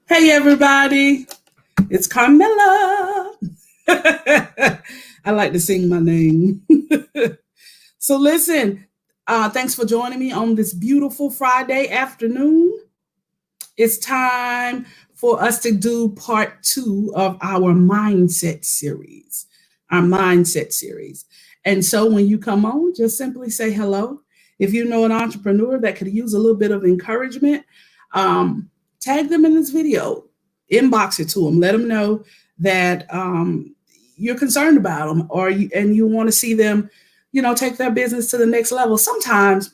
Hey, everybody. It's Carmela. I like to sing my name. So, listen, thanks for joining me on this beautiful Friday afternoon. It's time for us to do part 2 of our mindset series. Our mindset series. And so, when you come on, just simply say hello. If you know an entrepreneur that could use a little bit of encouragement, tag them in this video, inbox it to them, let them know that you're concerned about them, and you want to see them, take their business to the next level. Sometimes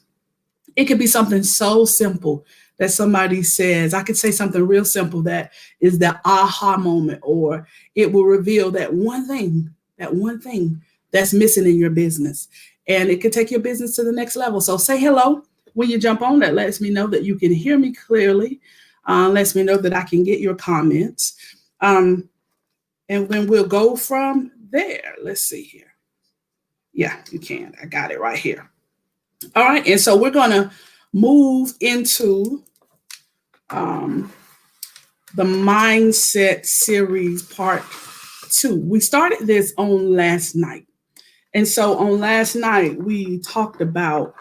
it could be something so simple that somebody says. I could say something real simple that is the aha moment, or it will reveal that one thing that's missing in your business, and it could take your business to the next level. So say hello when you jump on. That lets me know that you can hear me clearly. Lets me know that I can get your comments. And then we'll go from there. Let's see here. Yeah, you can. I got it right here. All right. And so we're going to move into the mindset series part 2. We started this on last night. And so on last night, we talked about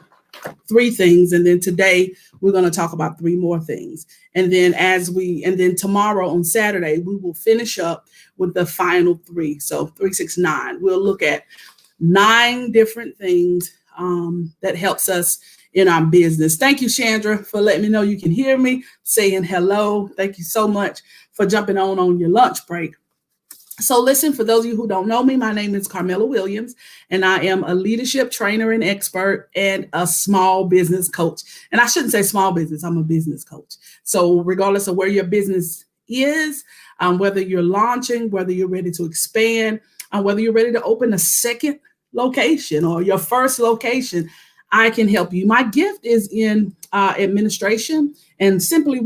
3 things, and then today we're going to talk about 3 more things, and then tomorrow on Saturday we will finish up with the final 3. So 3, 6, 9. We'll look at 9 different things that helps us in our business. Thank you, Chandra, for letting me know you can hear me, saying hello. Thank you so much for jumping on your lunch break. So listen, for those of you who don't know me, my name is Carmela Williams, and I am a leadership trainer and expert and a small business coach. And I shouldn't say small business, I'm a business coach. So regardless of where your business is, whether you're launching, whether you're ready to expand, whether you're ready to open a second location or your first location, I can help you. My gift is in administration, and simply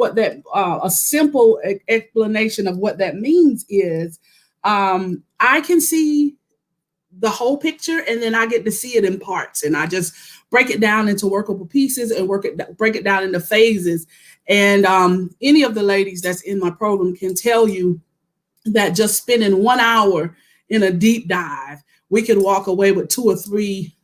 a simple explanation of what that means is, I can see the whole picture, and then I get to see it in parts, and I just break it down into workable pieces and break it down into phases. And any of the ladies that's in my program can tell you that just spending 1 hour in a deep dive, we can walk away with 2 or 3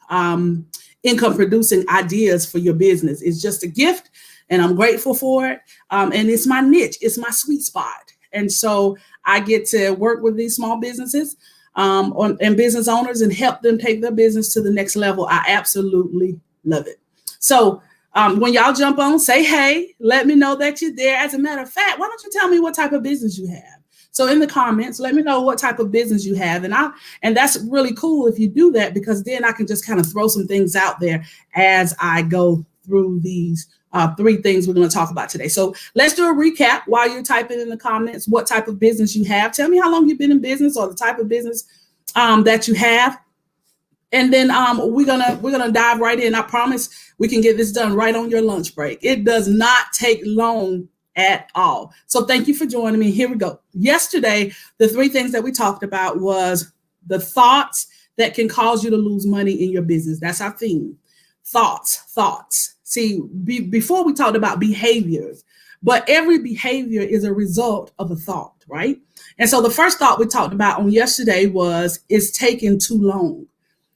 income producing ideas for your business. It's just a gift, and I'm grateful for it. And it's my niche, it's my sweet spot. And so I get to work with these small businesses and business owners and help them take their business to the next level. I absolutely love it. So when y'all jump on, say hey, let me know that you're there. As a matter of fact, why don't you tell me what type of business you have? So in the comments, let me know what type of business you have. And that's really cool if you do that, because then I can just kind of throw some things out there as I go through these 3 things we're going to talk about today. So let's do a recap while you're typing in the comments what type of business you have. Tell me how long you've been in business, or the type of business that you have. And then we're gonna dive right in. I promise we can get this done right on your lunch break. It does not take long at all. So thank you for joining me. Here we go. Yesterday, the 3 things that we talked about was the thoughts that can cause you to lose money in your business. That's our theme. Thoughts. See, before we talked about behaviors, but every behavior is a result of a thought, right? And so the first thought we talked about on yesterday was, it's taking too long.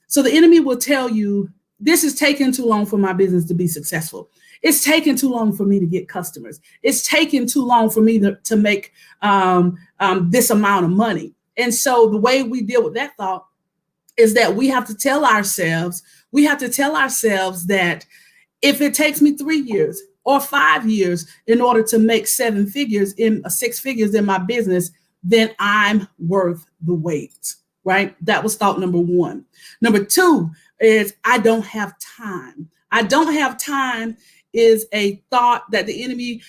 So the enemy will tell you, this is taking too long for my business to be successful. It's taking too long for me to get customers. It's taking too long for me to make this amount of money. And so the way we deal with that thought is that we have to tell ourselves that if it takes me 3 years or 5 years in order to make 6 figures in my business, then I'm worth the wait, right? That was thought number 1. Number 2 is, I don't have time. I don't have time is a thought that the enemy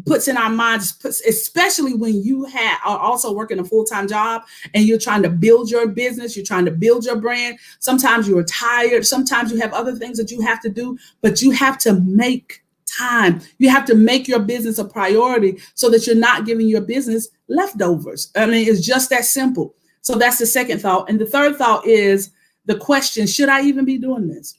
puts in our minds, especially when you are also working a full-time job and you're trying to build your business, you're trying to build your brand. Sometimes you're tired. Sometimes you have other things that you have to do, but you have to make time. You have to make your business a priority so that you're not giving your business leftovers. I mean, it's just that simple. So that's the second thought. And the third thought is the question, should I even be doing this?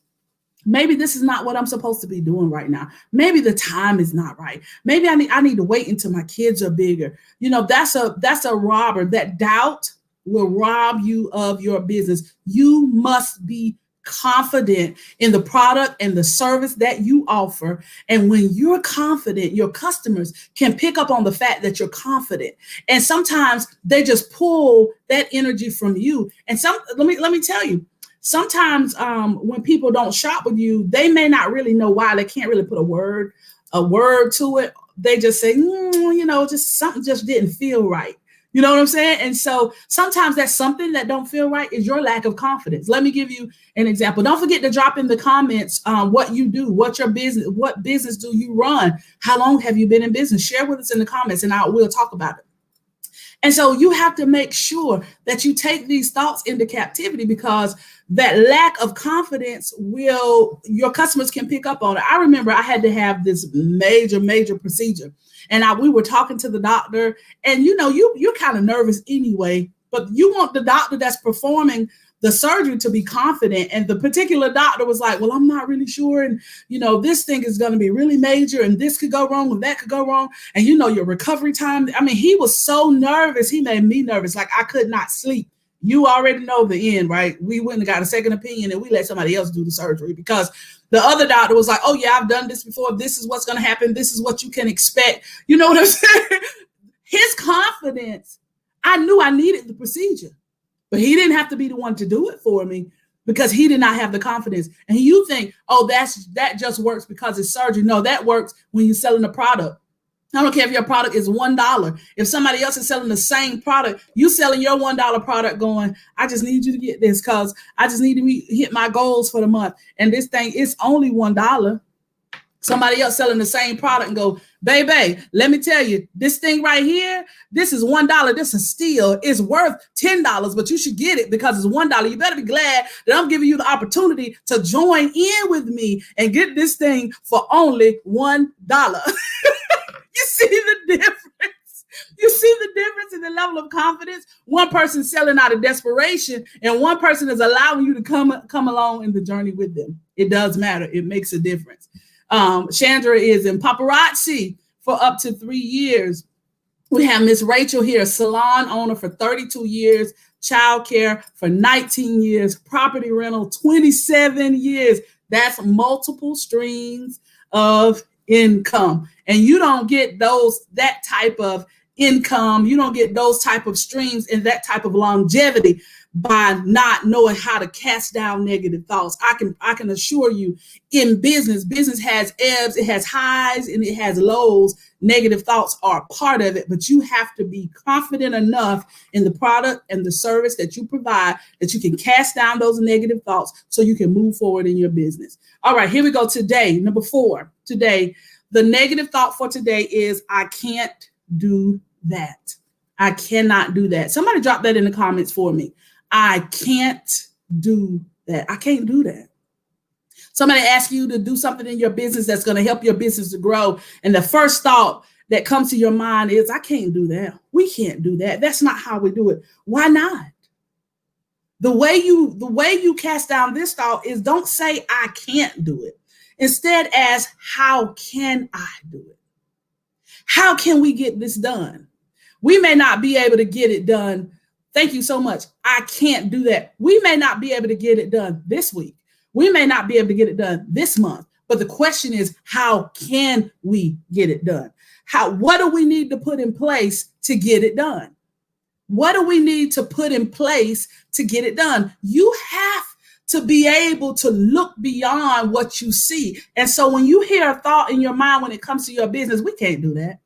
Maybe this is not what I'm supposed to be doing right now. Maybe the time is not right. Maybe I need to wait until my kids are bigger. That's a robber. That doubt will rob you of your business. You must be confident in the product and the service that you offer. And when you're confident, your customers can pick up on the fact that you're confident. And sometimes they just pull that energy from you. And let me tell you, sometimes when people don't shop with you, they may not really know why. They can't really put a word to it. They just say, just something just didn't feel right. You know what I'm saying? And so sometimes that's something that don't feel right is your lack of confidence. Let me give you an example. Don't forget to drop in the comments what you do, what business do you run? How long have you been in business? Share with us in the comments and we'll talk about it. And so you have to make sure that you take these thoughts into captivity, because that lack of confidence your customers can pick up on it. I remember I had to have this major procedure, and we were talking to the doctor, and you're kind of nervous anyway, but you want the doctor that's performing the surgery to be confident. And the particular doctor was like, well, I'm not really sure. And, this thing is going to be really major, and this could go wrong and that could go wrong. And, your recovery time. I mean, he was so nervous. He made me nervous. Like, I could not sleep. You already know the end, right? We went and got a second opinion, and we let somebody else do the surgery, because the other doctor was like, oh yeah, I've done this before. This is what's going to happen. This is what you can expect. You know what I'm saying? His confidence, I knew I needed the procedure. But he didn't have to be the one to do it for me, because he did not have the confidence. And you think, oh, that just works because it's surgery. No, that works when you're selling a product. I don't care if your product is $1. If somebody else is selling the same product, you selling your $1 product going, I just need you to get this because I just need to hit my goals for the month. And this thing is only $1. Somebody else selling the same product and go, baby, let me tell you, this thing right here, this is $1. This is steal. It's worth $10, but you should get it because it's $1. You better be glad that I'm giving you the opportunity to join in with me and get this thing for only $1. You see the difference? You see the difference in the level of confidence? One person selling out of desperation, and one person is allowing you to come along in the journey with them. It does matter. It makes a difference. Chandra is in paparazzi for up to 3 years. We have Miss Rachel here, salon owner for 32 years, childcare for 19 years, property rental 27 years. That's multiple streams of income. And you don't get that type of income. You don't get those type of streams and that type of longevity by not knowing how to cast down negative thoughts. I can assure you, in business has ebbs, it has highs, and it has lows. Negative thoughts are a part of it, but you have to be confident enough in the product and the service that you provide that you can cast down those negative thoughts so you can move forward in your business. All right, here we go. Today, number 4. Today, the negative thought for today is, I can't do that. I cannot do that. Somebody drop that in the comments for me. I can't do that. I can't do that. Somebody asks you to do something in your business that's going to help your business to grow. And the first thought that comes to your mind is, I can't do that. We can't do that. That's not how we do it. Why not? The way you cast down this thought is, don't say I can't do it. Instead, ask, how can I do it? How can we get this done? We may not be able to get it done. Thank you so much. I can't do that. We may not be able to get it done this week. We may not be able to get it done this month. But the question is, how can we get it done? What do we need to put in place to get it done? What do we need to put in place to get it done? You have to be able to look beyond what you see. And so when you hear a thought in your mind when it comes to your business, we can't do that.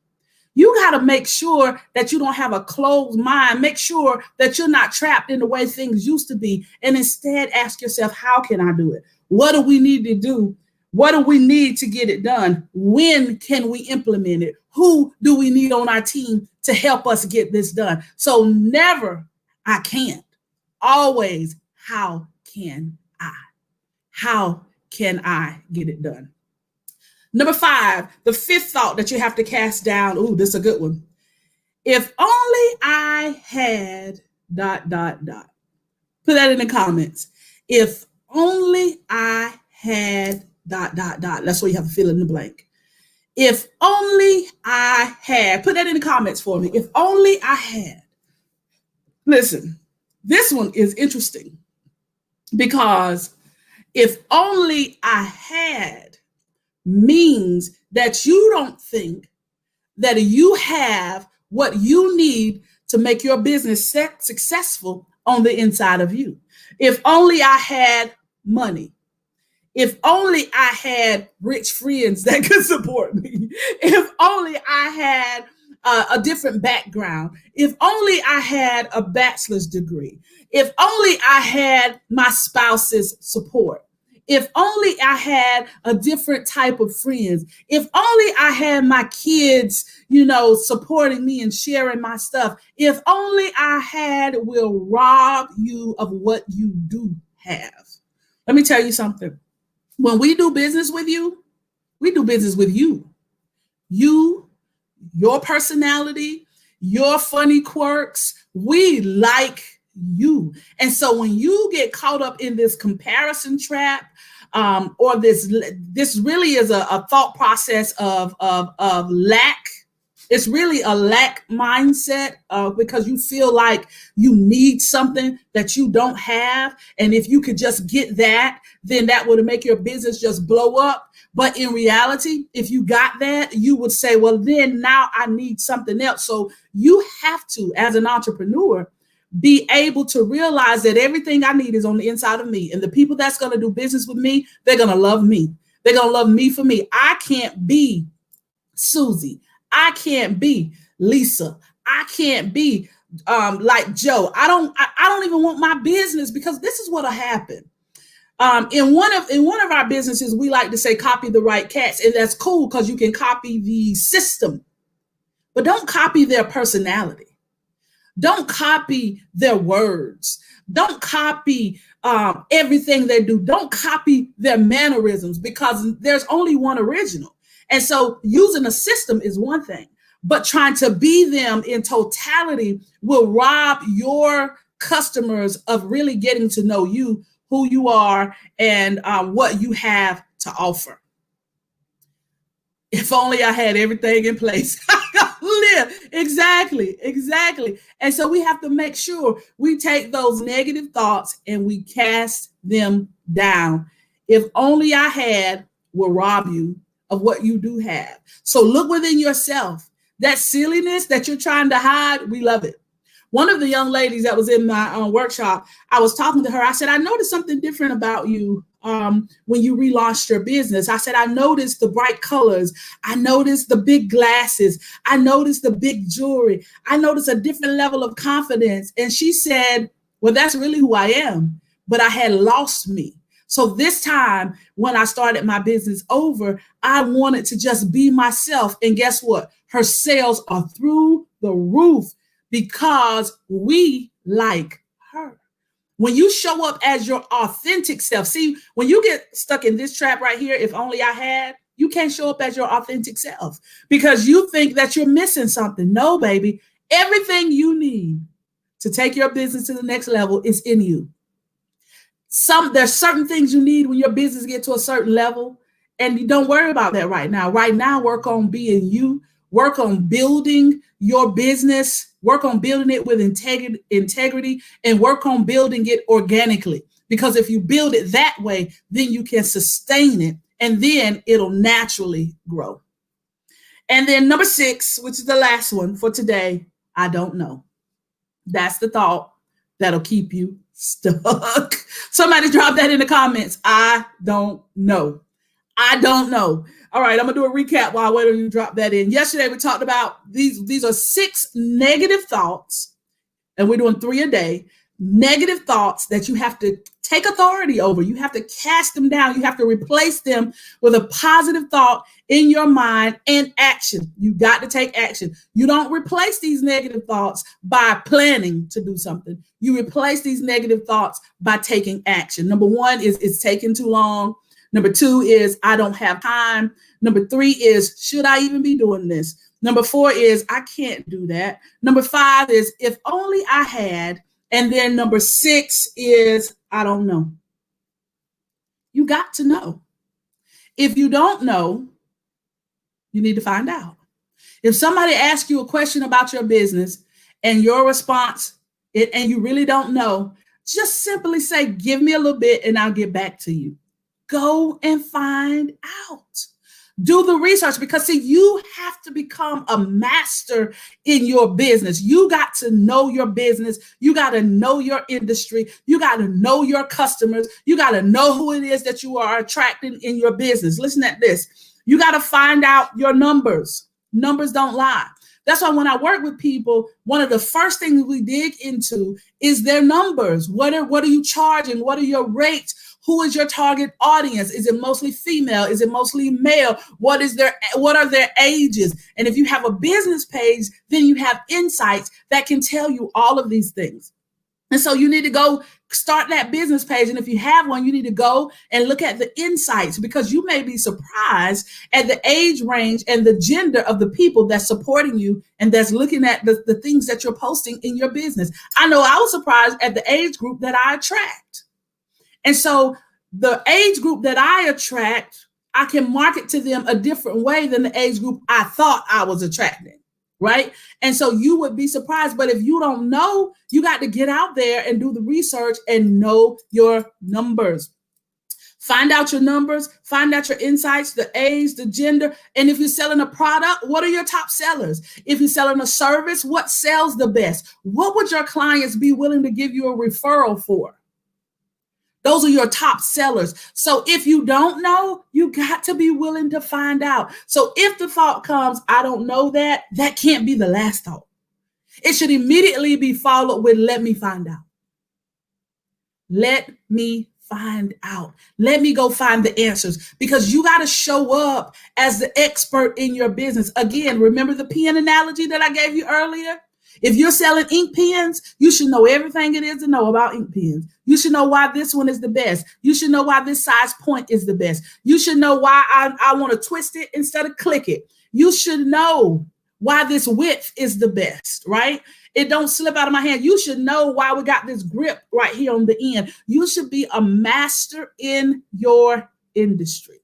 You got to make sure that you don't have a closed mind. Make sure that you're not trapped in the way things used to be. And instead ask yourself, how can I do it? What do we need to do? What do we need to get it done? When can we implement it? Who do we need on our team to help us get this done? So never, I can't. Always, how can I? How can I get it done? Number 5, the 5th thought that you have to cast down. Ooh, this is a good one. If only I had ... Put that in the comments. If only I had dot, dot, dot. That's where you have to fill in the blank. If only I had, put that in the comments for me. If only I had. Listen, this one is interesting because if only I had means that you don't think that you have what you need to make your business successful on the inside of you. If only I had money. If only I had rich friends that could support me. If only I had a different background. If only I had a bachelor's degree. If only I had my spouse's support. If only I had a different type of friends. If only I had my kids, supporting me and sharing my stuff. If only I had will rob you of what you do have. Let me tell you something. When we do business with you, we do business with you. You, your personality, your funny quirks, we like you. And so when you get caught up in this comparison trap, or this really is a thought process of lack. It's really a lack mindset because you feel like you need something that you don't have. And if you could just get that, then that would make your business just blow up. But in reality, if you got that, you would say, well, then now I need something else. So you have to, as an entrepreneur, be able to realize that everything I need is on the inside of me. And the people that's going to do business with me, they're going to love me. They're going to love me for me. I can't be Susie. I can't be Lisa. I can't be like Joe. I don't even want my business, because this is what'll happen. In one of our businesses, we like to say copy the right cats, and that's cool because you can copy the system, but don't copy their personality. Don't copy their words. Don't copy everything they do. Don't copy their mannerisms, because there's only one original. And so using a system is one thing, but trying to be them in totality will rob your customers of really getting to know you, who you are, and what you have to offer. If only I had everything in place. Live. Exactly. And so we have to make sure we take those negative thoughts and we cast them down. If only I had will rob you of what you do have. So look within yourself. That silliness that you're trying to hide, we love it. One of the young ladies that was in my workshop, I was talking to her. I said, I noticed something different about you when you relaunched your business. I said, I noticed the bright colors. I noticed the big glasses. I noticed the big jewelry. I noticed a different level of confidence. And she said, well, that's really who I am. But I had lost me. So this time when I started my business over, I wanted to just be myself. And guess what? Her sales are through the roof because we like her. When you show up as your authentic self, see, when you get stuck in this trap right here, if only I had, you can't show up as your authentic self because you think that you're missing something. No, baby, everything you need to take your business to the next level is in you. There's certain things you need when your business gets to a certain level, and you don't worry about that right now. Right now, work on being you. Work on building your business, work on building it with integrity, and work on building it organically. Because if you build it that way, then you can sustain it, and then it'll naturally grow. And then number 6, which is the last one for today, I don't know. That's the thought that'll keep you stuck. Somebody drop that in the comments. I don't know. I don't know. All right, I'm going to do a recap while I wait on you to drop that in. Yesterday, we talked about these are 6 negative thoughts, and we're doing 3 a day. Negative thoughts that you have to take authority over. You have to cast them down. You have to replace them with a positive thought in your mind and action. You got to take action. You don't replace these negative thoughts by planning to do something. You replace these negative thoughts by taking action. Number 1 is it's taking too long. Number 2 is I don't have time. Number 3 is should I even be doing this? Number 4 is I can't do that. Number 5 is if only I had. And then number 6 is I don't know. You got to know. If you don't know, you need to find out. If somebody asks you a question about your business and your response, and you really don't know, just simply say, give me a little bit and I'll get back to you. Go and find out. Do the research, because see, you have to become a master in your business. You got to know your business. You got to know your industry. You got to know your customers. You got to know who it is that you are attracting in your business. Listen at this. You got to find out your numbers. Numbers don't lie. That's why when I work with people, one of the first things we dig into is their numbers. What are you charging? What are your rates? Who is your target audience? Is it mostly female? Is it mostly male? What are their ages? And if you have a business page, then you have insights that can tell you all of these things. And so you need to go start that business page. And if you have one, you need to go and look at the insights, because you may be surprised at the age range and the gender of the people that's supporting you and that's looking at the things that you're posting in your business. I know I was surprised at the age group that I attract. And so the age group that I attract, I can market to them a different way than the age group I thought I was attracting, right? And so you would be surprised. But if you don't know, you got to get out there and do the research and know your numbers. Find out your numbers, find out your insights, the age, the gender. And if you're selling a product, what are your top sellers? If you're selling a service, what sells the best? What would your clients be willing to give you a referral for? Those are your top sellers. So if you don't know, you got to be willing to find out. So if the thought comes, I don't know that, that can't be the last thought. It should immediately be followed with, let me find out. Let me find out. Let me go find the answers, because you got to show up as the expert in your business. Again, remember the pen analogy that I gave you earlier? If you're selling ink pens, you should know everything it is to know about ink pens. You should know why this one is the best. You should know why this size point is the best. You should know why I want to twist it instead of click it. You should know why this width is the best, right? It don't slip out of my hand. You should know why we got this grip right here on the end. You should be a master in your industry.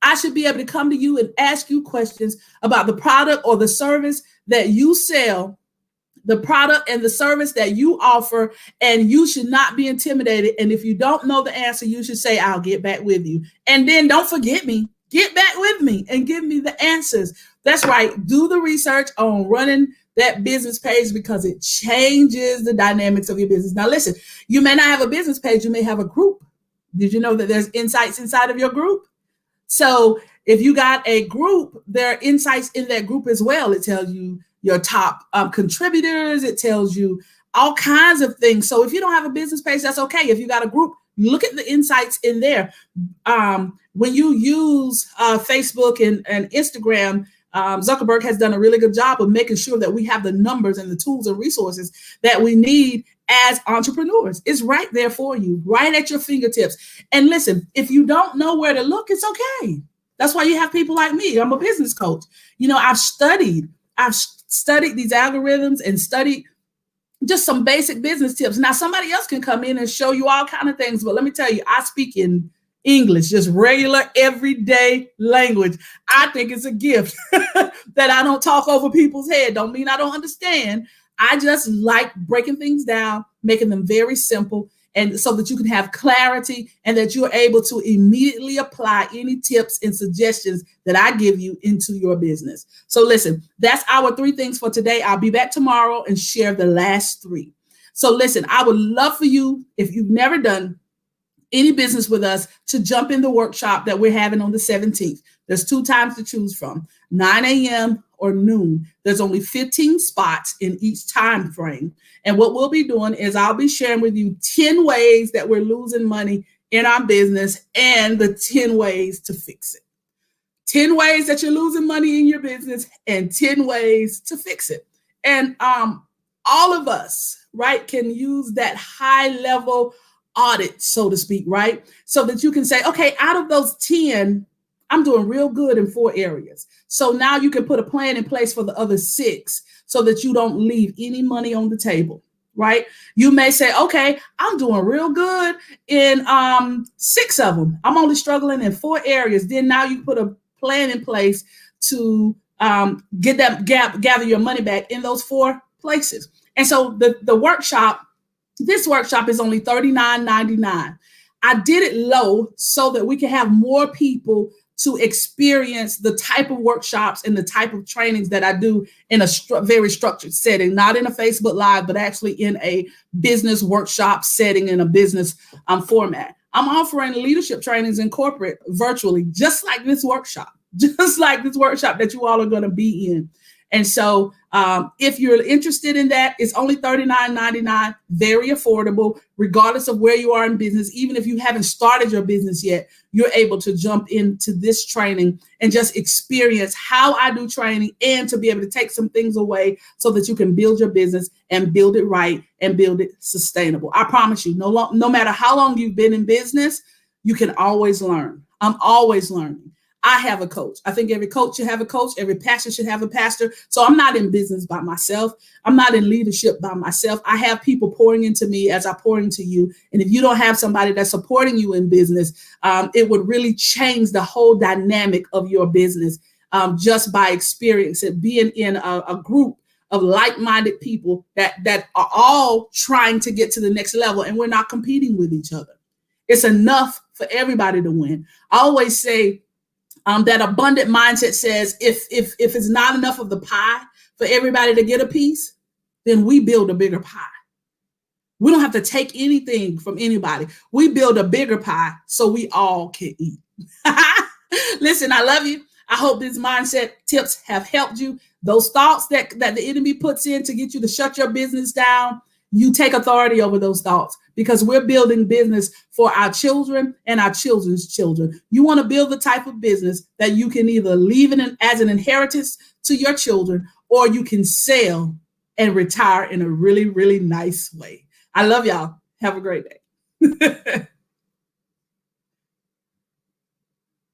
I should be able to come to you and ask you questions about the product or the service that you sell, the product and the service that you offer, and you should not be intimidated. And if you don't know the answer, you should say, I'll get back with you. And then don't forget me. Get back with me and give me the answers. That's right. Do the research on running that business page, because it changes the dynamics of your business. Now, listen, you may not have a business page. You may have a group. Did you know that there's insights inside of your group? So if you got a group, there are insights in that group as well. It tells you your top contributors. It tells you all kinds of things. So if you don't have a business page, that's okay. If you got a group, look at the insights in there. When you use Facebook and Instagram, Zuckerberg has done a really good job of making sure that we have the numbers and the tools and resources that we need as entrepreneurs. It's right there for you, right at your fingertips. And listen, if you don't know where to look, it's okay. That's why you have people like me. I'm a business coach. You know, I've studied these algorithms and studied just some basic business tips. Now, somebody else can come in and show you all kinds of things, but let me tell you, I speak in English, just regular, everyday language. I think it's a gift that I don't talk over people's head. Don't mean I don't understand. I just like breaking things down, making them very simple, and so that you can have clarity and that you're able to immediately apply any tips and suggestions that I give you into your business. So listen, that's our 3 things for today. I'll be back tomorrow and share the last 3. So listen, I would love for you, if you've never done any business with us, to jump in the workshop that we're having on the 17th. There's 2 times to choose from, 9 a.m. or noon. There's only 15 spots in each time frame. And what we'll be doing is I'll be sharing with you 10 ways that we're losing money in our business and the 10 ways to fix it. 10 ways that you're losing money in your business and 10 ways to fix it. And all of us, right, can use that high level audit, so to speak, right? So that you can say, okay, out of those 10, I'm doing real good in 4 areas. So now you can put a plan in place for the other 6 so that you don't leave any money on the table, right? You may say, okay, I'm doing real good in 6 of them. I'm only struggling in 4 areas. Then now you put a plan in place to get that gather your money back in those 4 places. And so the workshop, this workshop is only $39.99. I did it low so that we can have more people to experience the type of workshops and the type of trainings that I do in a very structured setting, not in a Facebook Live, but actually in a business workshop setting, in a business format. I'm offering leadership trainings in corporate virtually, just like this workshop, that you all are going to be in. And so if you're interested in that, it's only $39.99, very affordable, regardless of where you are in business. Even if you haven't started your business yet, you're able to jump into this training and just experience how I do training, and to be able to take some things away so that you can build your business and build it right and build it sustainable. I promise you, no matter how long you've been in business, you can always learn. I'm always learning. I have a coach. I think every coach should have a coach. Every pastor should have a pastor. So I'm not in business by myself. I'm not in leadership by myself. I have people pouring into me as I pour into you. And if you don't have somebody that's supporting you in business, it would really change the whole dynamic of your business just by experiencing, being in a group of like-minded people that are all trying to get to the next level, and we're not competing with each other. It's enough for everybody to win. I always say, that abundant mindset says if it's not enough of the pie for everybody to get a piece, then we build a bigger pie. We don't have to take anything from anybody. We build a bigger pie so we all can eat. Listen, I love you. I hope these mindset tips have helped you. Those thoughts that the enemy puts in to get you to shut your business down, you take authority over those thoughts, because we're building business for our children and our children's children. You want to build the type of business that you can either leave as an inheritance to your children, or you can sell and retire in a really, really nice way. I love y'all. Have a great day.